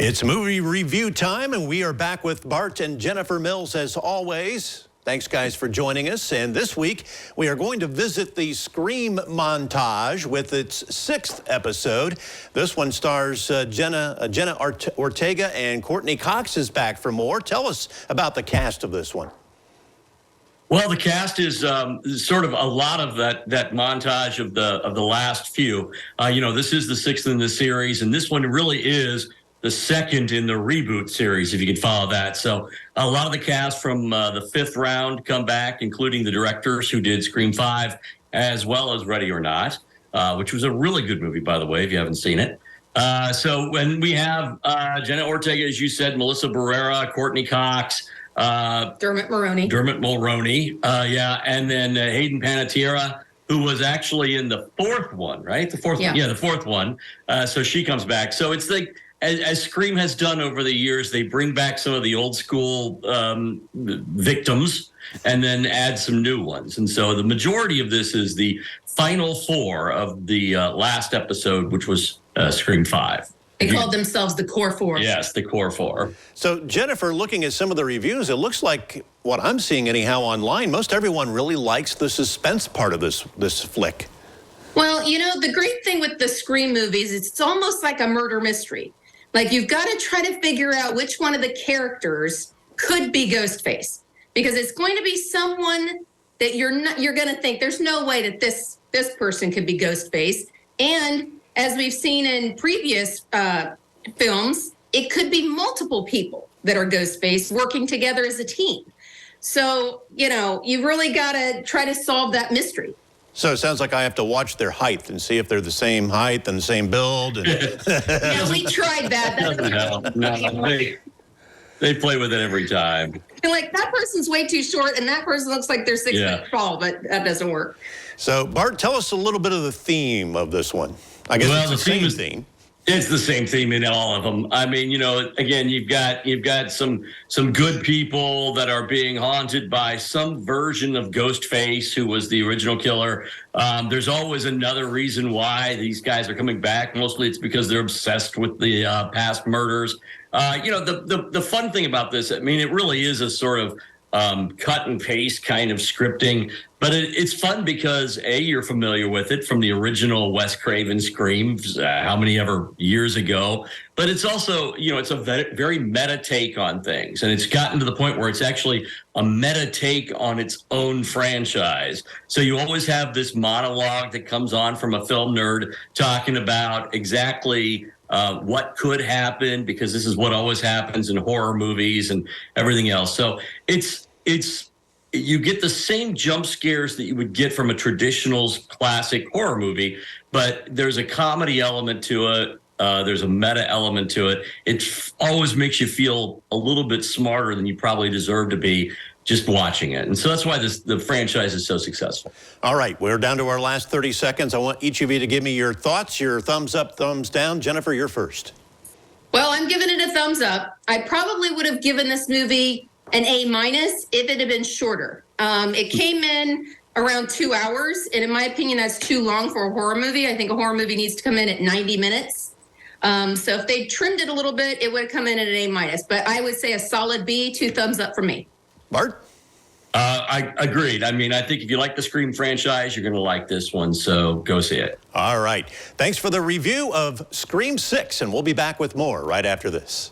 It's movie review time, and we are back with Bart and Jennifer Mills as always. Thanks, guys, for joining us. And this week, we are going to visit the Scream montage with its 6th episode. This one stars Jenna Ortega, and Courtney Cox is back for more. Tell us about the cast of this one. Well, the cast is sort of a lot of that montage of the last few. This is the 6th in the series, and this one really is the 2nd in the reboot series, if you could follow that. So a lot of the cast from the 5th round come back, including the directors who did Scream 5, as well as Ready or Not, which was a really good movie, by the way, if you haven't seen it. So when we have Jenna Ortega, as you said, Melissa Barrera, Courtney Cox, Dermot Mulroney, and then Hayden Panettiere, who was actually in the 4th one, right? The 4th, the 4th one. So she comes back. So it's like, as Scream has done over the years, they bring back some of the old school victims and then add some new ones. And so the majority of this is the final 4 of the last episode, which was Scream 5. They called themselves the Core 4. Yes, the Core 4. So, Jennifer, looking at some of the reviews, it looks like what I'm seeing anyhow online, most everyone really likes the suspense part of this flick. Well, the great thing with the Scream movies is it's almost like a murder mystery. Like, you've got to try to figure out which one of the characters could be Ghostface, because it's going to be someone that you're going to think there's no way that this person could be Ghostface. And as we've seen in previous films, it could be multiple people that are Ghostface working together as a team. So, you've really got to try to solve that mystery. So it sounds like I have to watch their height and see if they're the same height and the same build. And yeah, we tried that. No, they play with it every time. And like, that person's way too short, and that person looks like they're 6 feet tall, but that doesn't work. So, Bart, tell us a little bit of the theme of this one. I guess it's the same theme. It's the same theme in all of them. I mean, again, you've got some good people that are being haunted by some version of Ghostface, who was the original killer. There's always another reason why these guys are coming back. Mostly it's because they're obsessed with the past murders. The fun thing about this, I mean, it really is a sort of cut and paste kind of scripting, but it's fun because you're familiar with it from the original Wes Craven Scream, how many ever years ago, but it's also, it's a very meta take on things, and it's gotten to the point where it's actually a meta take on its own franchise. So you always have this monologue that comes on from a film nerd talking about exactly what could happen, because this is what always happens in horror movies and everything else. So you get the same jump scares that you would get from a traditional classic horror movie, but there's a comedy element to it. There's a meta element to it. It always makes you feel a little bit smarter than you probably deserve to be just watching it. And so that's why the franchise is so successful. All right, we're down to our last 30 seconds. I want each of you to give me your thoughts, your thumbs up, thumbs down. Jennifer, you're first. Well, I'm giving it a thumbs up. I probably would have given this movie an A- if it had been shorter. It came in around 2 hours, and in my opinion, that's too long for a horror movie. I think a horror movie needs to come in at 90 minutes. So if they trimmed it a little bit, it would have come in at an A-, but I would say a solid B, 2 thumbs up from me. Bart? I agreed. I mean, I think if you like the Scream franchise, you're going to like this one, so go see it. All right. Thanks for the review of Scream 6, and we'll be back with more right after this.